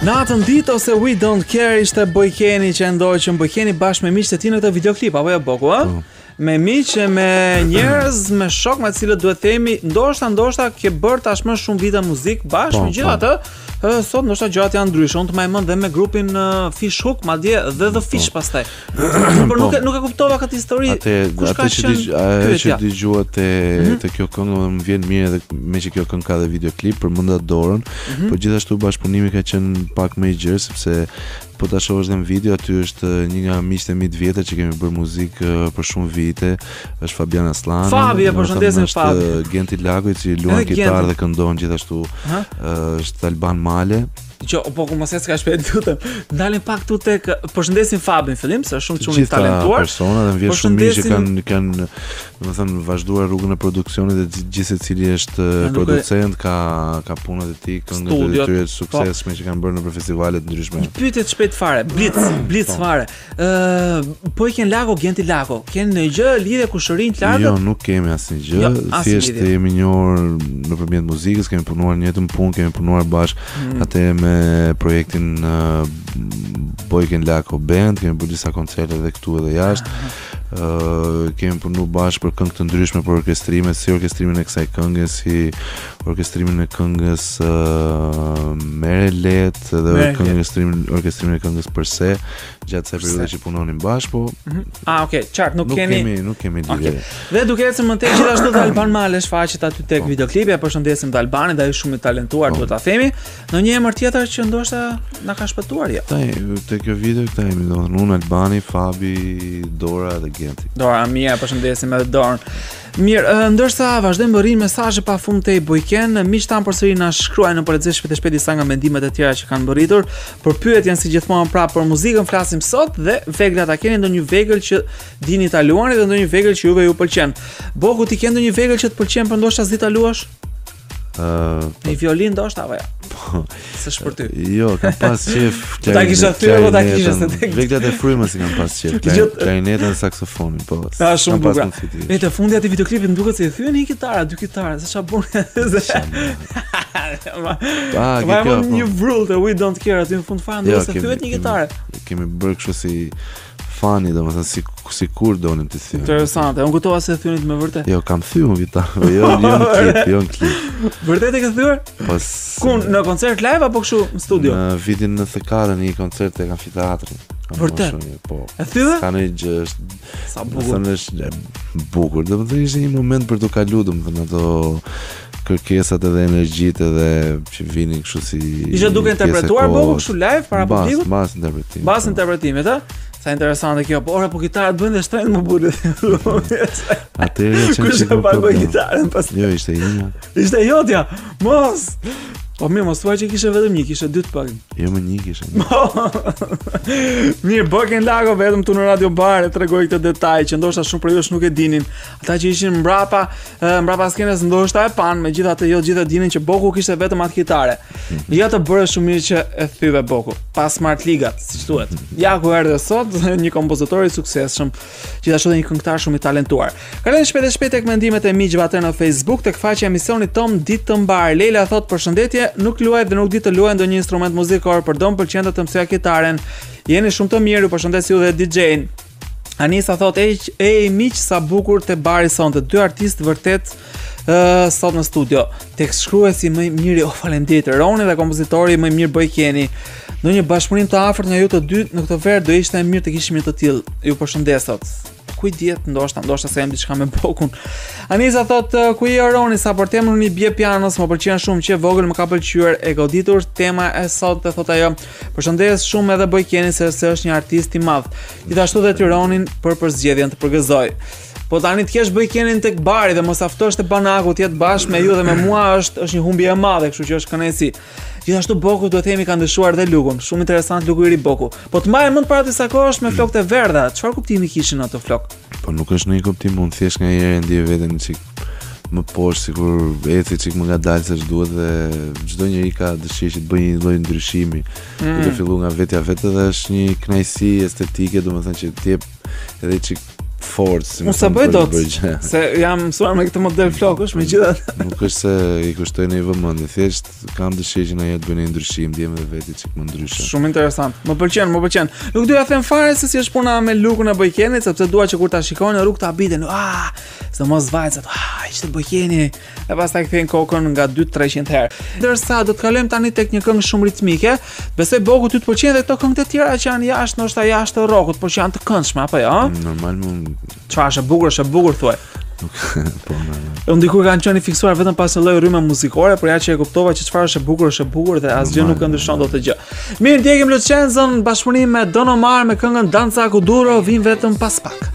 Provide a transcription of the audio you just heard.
Natën ditë ose We Don't Care ishte Bojkeni që ndoi që Bojkeni bashkë me miqtë e tij në këtë videoklip apo jo Boku, ë? Me miq e me njerëz me shok me të cilët duhet themi ndoshta ke bërë tashmë shumë vite muzikë bashkë, megjithatë sot ndoshta gjërat janë ndryshe. Unë të më mend dhe me grupin Fish Hook, madje dhe The Fish pastaj. Por nuk e kuptova këtë histori. Atë që dëgjua te kjo këngë më vjen mirë edhe me që kjo këngë ka dhe videoklip për Munda Dorën, por gjithashtu bashkëpunimi ka qenë pak më i gjerë sepse po ta shohësh në video aty është një nga miqtë e mi të vjetër që kemi bërë muzikë për shumë vite, është Fabian Aslan. Fabi, e përshëndesim Fabi. Genti Lagoj që luan kitarë dhe këndon gjithashtu. Është Alban Male. Po ku mos e ska shpejt lutem. Ndalim pak këtu tek përshëndesim Fabin fillim se është shumë çuni talentuar. Persona dhe vjen shumë mirë që kanë domethënë vazhduar rrugën e produksionit dhe gjithë secili është producent, ka punët e tij, këngët e tyre të suksesshme që kanë bërë në festivale të ndryshme. Pyetje të shpejt fare, blitz fare. Po i ken Lago, Genti Lago. Ken në gjë lidhje kushërinj të largët? Jo, nuk kemi asnjë gjë. Thjesht jemi njohur nëpërmjet muzikës, kemi punuar në njëjtën punë, kemi punuar bashkë atë me projektin Bojken Lako Band, kemi bërë disa koncerte edhe këtu edhe jashtë. Kemi punu bashkë për këngë të ndryshme për orkestrime, si orkestrimin e kësaj këngë, si orkestrimin e këngës Mere Let dhe orkestrimin e këngës Përse, gjatë kësaj periudhe që punonin bashkë, po. Okay, qartë, nuk kemi lidhje. Dhe duke ecur më tej gjithashtu dhe Alban Male shfaqet aty tek videoklipi, përshëndesim të Albanit, ai është shumë i talentuar, duhet ta themi. Në një emër tjetër që ndoshta na ka shpëtuar ja. Te kjo video këta jemi, domethënë unë, Albani, Fabi, Dora dhe Genti. Dora, mirë, përshëndesim edhe Dorën. Mirë, ndërsa vazhdojmë të rrim mesazhe pafund te Bojken, miq tan përsëri na shkruajnë në përgjithësi shpejt disa nga mendimet e tjera që kanë mbërritur. Për pyetjen si gjithmonë prapë për muzikën flasim sot dhe vegla ta keni ndonjë vegël që dini ta luani dhe ndonjë vegël që juve ju pëlqen. Boku, ti ke ndonjë vegël që të pëlqen për ndoshta s'di ta luash? Një violin ndoshta apo jo? Po. S'është për ty. Jo, kam pas qef. Ta kisha thyer apo ta kisha se tek. Veglat e frymës i kam pas qef. Klarinetën, saksofonin, po. Ta shumë bukur. E të fundi aty videoklipit duket se i thyen një kitara, dy kitara, se çfarë bën? Një vrull të We Don't Care aty në fund fare ndoshta se thyet një kitare. Kemi bërë kështu si fani, domethënë si kur donim të thyem. Interesante. Unë kujtova se thyenit me vërtet. Jo, kam thyer gitarë, jo në klip. Vërtet e ke thyer? Po. Ku në koncert live apo kështu në studio? Në vitin 94 në një koncert te Amfiteatri. Vërtet? Po. E thyve? Ka një gjë sa bukur. Është bukur. Domethënë ishte një moment për të kaluar domethënë ato kërkesat edhe energjitë edhe që vinin kështu si. Ishe duke interpretuar Boku kështu live para publikut? Bas interpretim. Bas interpretimet, ë? Sa interesante kjo, po ora po gitarat bën dhe shtrenjtë më bulet. Atëherë çfarë kush e pagoi gitarën pas? Jo, ishte imja. Ishte jotja. Mos. Po mirë, mos thuaj që kishe vetëm një, kishe dy të paktën. Jo, më një kishe. Mirë, Bojken Lako vetëm tu në Radio Bar e tregoi këtë detaj që ndoshta shumë prej jush nuk e dinin. Ata që ishin mbrapa skenës ndoshta e pan, megjithatë jo gjithë dinin që Boku kishte vetëm atë kitare. Ja të bëre shumë mirë që e thyve Boku, pas Smart Ligat, siç thuhet. Ja ku erdhe sot një kompozitor i suksesshëm, gjithashtu edhe një këngëtar shumë i talentuar. Kalojmë shpejt tek mendimet e miqve atë në Facebook, tek faqja e emisionit Tom Ditë të Mbar. Leila thot përshëndetje, nuk luaj dhe nuk di të luaj ndonjë instrument muzikor, por do më pëlqen të mësoja kitaren. Jeni shumë të mirë, ju përshëndes ju dhe DJ-n. Anisa thot miq sa bukur te bari sonte, dy artistë vërtet sot në studio. Tekstshkruesi më i miri, faleminderit. Roni dhe kompozitori më i mirë Bojkeni. Në një bashkëpunim të afërt nga ju të dy në këtë verë do ishte mirë të kishim një të tillë. Ju përshëndes sot. Ku i diet, ndoshta se jam diçka me Bokun. Anisa thot ku i Roni sa për temën unë i bie pianos, më pëlqen shumë që vogël më ka pëlqyer e goditur tema e sot thot ajo. Përshëndes shumë edhe Bojkeni se është një artist i madh. Gjithashtu dhe Tironin për zgjedhjen të përgëzoj. Po tani të kesh Bojkenin tek bari dhe mos aftosh te Banaku të jetë bashkë me ju dhe me mua është një humbje e madhe, kështu që është kënaqësi. Gjithashtu Boku duhet themi ka ndëshuar dhe Lukun. Shumë interesant Luku i ri Boku. Po të mbaj mend para disa kohësh me flokët e verdha. Çfarë kuptimi kishin ato flok? Po nuk është ndonjë kuptim, unë thjesht nganjëherë ndjej veten çik më poshtë, sikur eci çik më ngadalë se ç'duhet dhe çdo njeri ka dëshirë që të bëjë një lloj ndryshimi. Duke filluar nga vetja vetë dhe është një kënaqësi estetike, domethënë që të jep edhe çik forcë. Unë sa bëj dot, se jam mësuar me këtë model flokësh, megjithatë. Nuk është se i kushtoj në vëmendje, thjesht kam dëshirë që na jetë bëni ndryshim, ndjem edhe veti çik më ndryshe. Shumë interesant. Më pëlqen. Nuk doja të them fare se si është puna me lukun e Bojkenit, sepse dua që kur ta shikoni në rrugë ta biten, s'do mos vajzat, ishte Bojkeni. E pastaj kthejnë kokën nga 200-300 herë. Ndërsa do të kalojmë tani tek një këngë shumë ritmike. Besoj Bogu ty të pëlqejnë edhe këto këngë të tjera që janë jashtë, ndoshta jashtë rockut, por që janë të këndshme apo jo? Normal Çfarë është e bukur thuaj. Po. Unë dikur kanë qenë fiksuar vetëm pas një lloj rrymë muzikore, por ja që e kuptova që çfarë është e bukur dhe asgjë nuk ndryshon dot të gjë. Mirë, ndjekim Lucenzën bashkëpunim me Don Omar me këngën Danza Kuduro, vin vetëm pas pak.